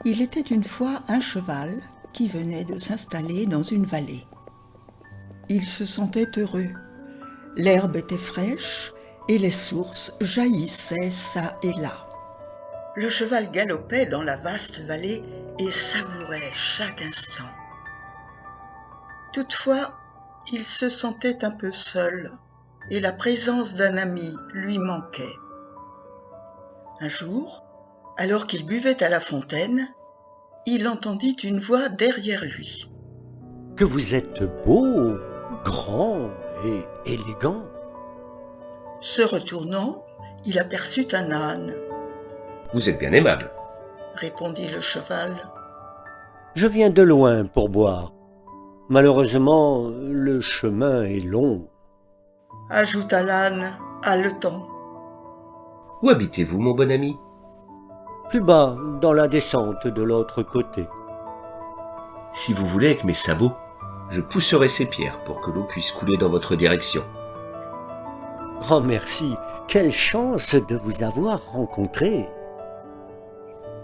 Il était une fois un cheval qui venait de s'installer dans une vallée. Il se sentait heureux. L'herbe était fraîche et les sources jaillissaient çà et là. Le cheval galopait dans la vaste vallée et savourait chaque instant. Toutefois, il se sentait un peu seul et la présence d'un ami lui manquait. Un jour, alors qu'il buvait à la fontaine, il entendit une voix derrière lui. « Que vous êtes beau, grand et élégant. » Se retournant, il aperçut un âne. « Vous êtes bien aimable, » répondit le cheval. « Je viens de loin pour boire. Malheureusement, le chemin est long. » ajouta l'âne, haletant. « Où habitez-vous, mon bon ami ? » Plus bas, dans la descente de l'autre côté. « Si vous voulez avec mes sabots, je pousserai ces pierres pour que l'eau puisse couler dans votre direction. » « Grand merci, quelle chance de vous avoir rencontré. » »«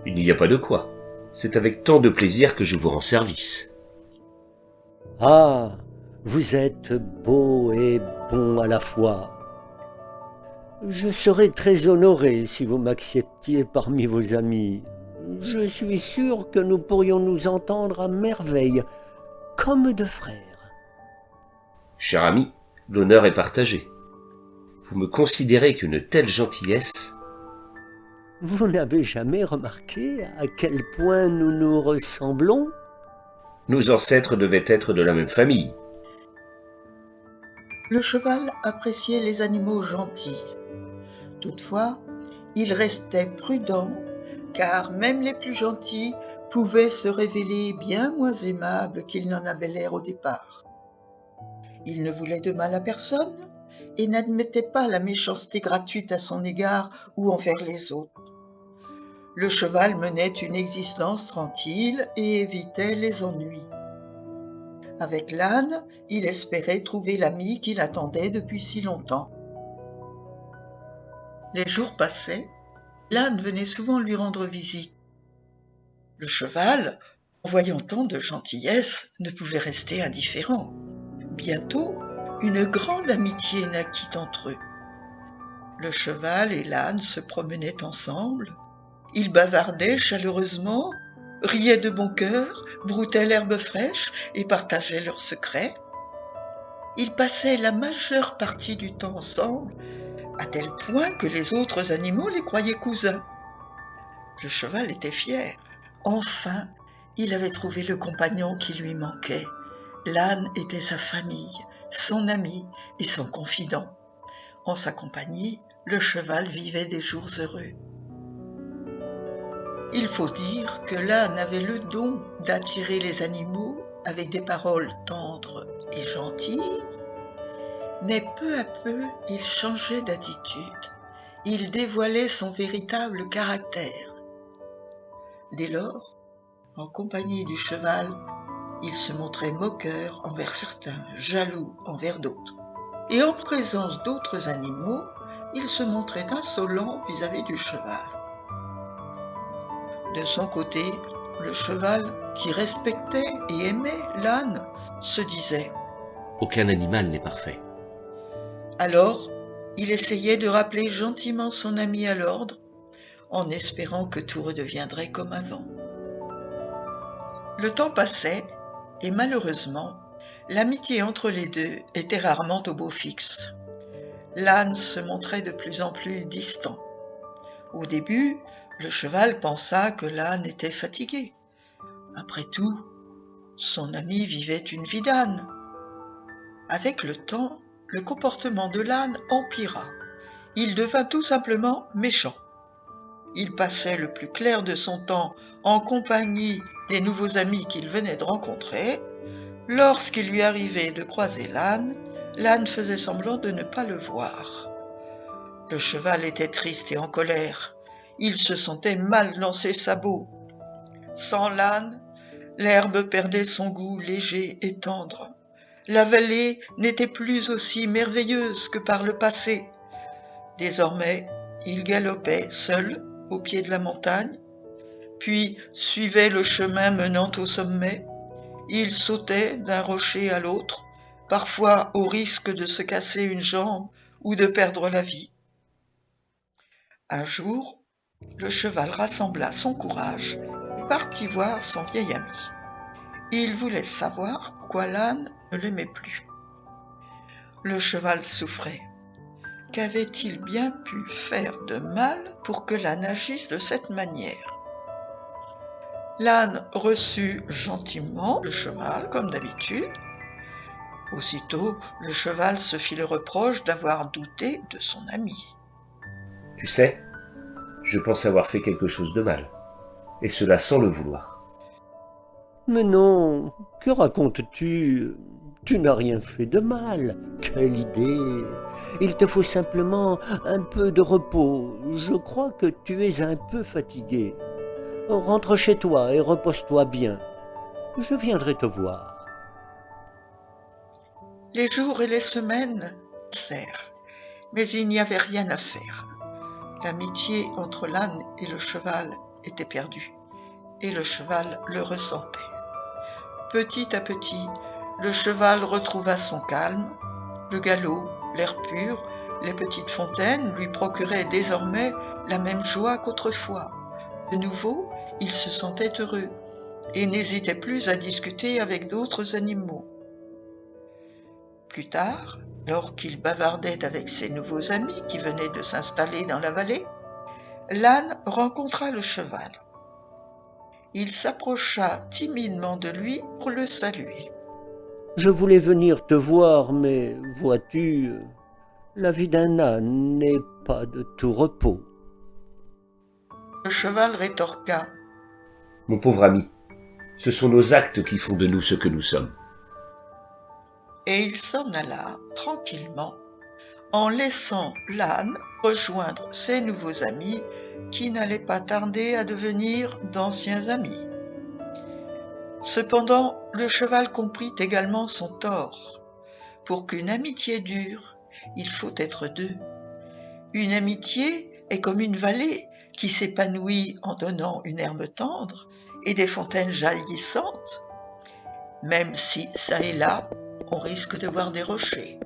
Il n'y a pas de quoi. C'est avec tant de plaisir que je vous rends service. » »« Ah, vous êtes beau et bon à la fois. Je serais très honoré si vous m'acceptiez parmi vos amis. Je suis sûr que nous pourrions nous entendre à merveille, comme deux frères. » »« Cher ami, l'honneur est partagé. Vous me considérez qu'une telle gentillesse. » »« Vous n'avez jamais remarqué à quel point nous nous ressemblons ? » »« Nos ancêtres devaient être de la même famille. » Le cheval appréciait les animaux gentils. Toutefois, il restait prudent, car même les plus gentils pouvaient se révéler bien moins aimables qu'ils n'en avaient l'air au départ. Il ne voulait de mal à personne et n'admettait pas la méchanceté gratuite à son égard ou envers les autres. Le cheval menait une existence tranquille et évitait les ennuis. Avec l'âne, il espérait trouver l'ami qu'il attendait depuis si longtemps. Les jours passaient, l'âne venait souvent lui rendre visite. Le cheval, en voyant tant de gentillesse, ne pouvait rester indifférent. Bientôt, une grande amitié naquit entre eux. Le cheval et l'âne se promenaient ensemble. Ils bavardaient chaleureusement, riaient de bon cœur, broutaient l'herbe fraîche et partageaient leurs secrets. Ils passaient la majeure partie du temps ensemble, à tel point que les autres animaux les croyaient cousins. Le cheval était fier. Enfin, il avait trouvé le compagnon qui lui manquait. L'âne était sa famille, son ami et son confident. En sa compagnie, le cheval vivait des jours heureux. Il faut dire que l'âne avait le don d'attirer les animaux avec des paroles tendres et gentilles, mais peu à peu, il changeait d'attitude. Il dévoilait son véritable caractère. Dès lors, en compagnie du cheval, il se montrait moqueur envers certains, jaloux envers d'autres. Et en présence d'autres animaux, il se montrait insolent vis-à-vis du cheval. De son côté, le cheval, qui respectait et aimait l'âne, se disait « Aucun animal n'est parfait. » Alors, il essayait de rappeler gentiment son ami à l'ordre, en espérant que tout redeviendrait comme avant. Le temps passait, et malheureusement, l'amitié entre les deux était rarement au beau fixe. L'âne se montrait de plus en plus distant. Au début, le cheval pensa que l'âne était fatigué. Après tout, son ami vivait une vie d'âne. Avec le temps, le comportement de l'âne empira. Il devint tout simplement méchant. Il passait le plus clair de son temps en compagnie des nouveaux amis qu'il venait de rencontrer. Lorsqu'il lui arrivait de croiser l'âne, l'âne faisait semblant de ne pas le voir. Le cheval était triste et en colère. Il se sentait mal dans ses sabots. Sans l'âne, l'herbe perdait son goût léger et tendre. La vallée n'était plus aussi merveilleuse que par le passé. Désormais, il galopait seul au pied de la montagne. puis suivait le chemin menant au sommet. Il sautait d'un rocher à l'autre, parfois au risque de se casser une jambe ou de perdre la vie. Un jour, le cheval rassembla son courage et partit voir son vieil ami. Il voulait savoir pourquoi l'âne ne l'aimait plus. Le cheval souffrait. Qu'avait-il bien pu faire de mal pour que l'âne agisse de cette manière? L'âne reçut gentiment le cheval, comme d'habitude. Aussitôt, le cheval se fit le reproche d'avoir douté de son ami. Tu sais, je pense avoir fait quelque chose de mal, et cela sans le vouloir. Mais non, que racontes-tu? Tu n'as rien fait de mal. Quelle idée! Il te faut simplement un peu de repos. Je crois que tu es un peu fatigué. Rentre chez toi et repose-toi bien. Je viendrai te voir. Les jours et les semaines passèrent, mais il n'y avait rien à faire. L'amitié entre l'âne et le cheval était perdue, et le cheval le ressentait. Petit à petit, le cheval retrouva son calme. Le galop, l'air pur, les petites fontaines lui procuraient désormais la même joie qu'autrefois. De nouveau, il se sentait heureux et n'hésitait plus à discuter avec d'autres animaux. Plus tard, alors qu'il bavardait avec ses nouveaux amis qui venaient de s'installer dans la vallée, l'âne rencontra le cheval. Il s'approcha timidement de lui pour le saluer. Je voulais venir te voir, mais vois-tu, la vie d'un âne n'est pas de tout repos. Le cheval rétorqua. Mon pauvre ami, ce sont nos actes qui font de nous ce que nous sommes. Et il s'en alla tranquillement, en laissant l'âne rejoindre ses nouveaux amis qui n'allaient pas tarder à devenir d'anciens amis. Cependant, le cheval comprit également son tort. Pour qu'une amitié dure, il faut être deux. Une amitié est comme une vallée qui s'épanouit en donnant une herbe tendre et des fontaines jaillissantes, même si, ça et là, on risque de voir des rochers.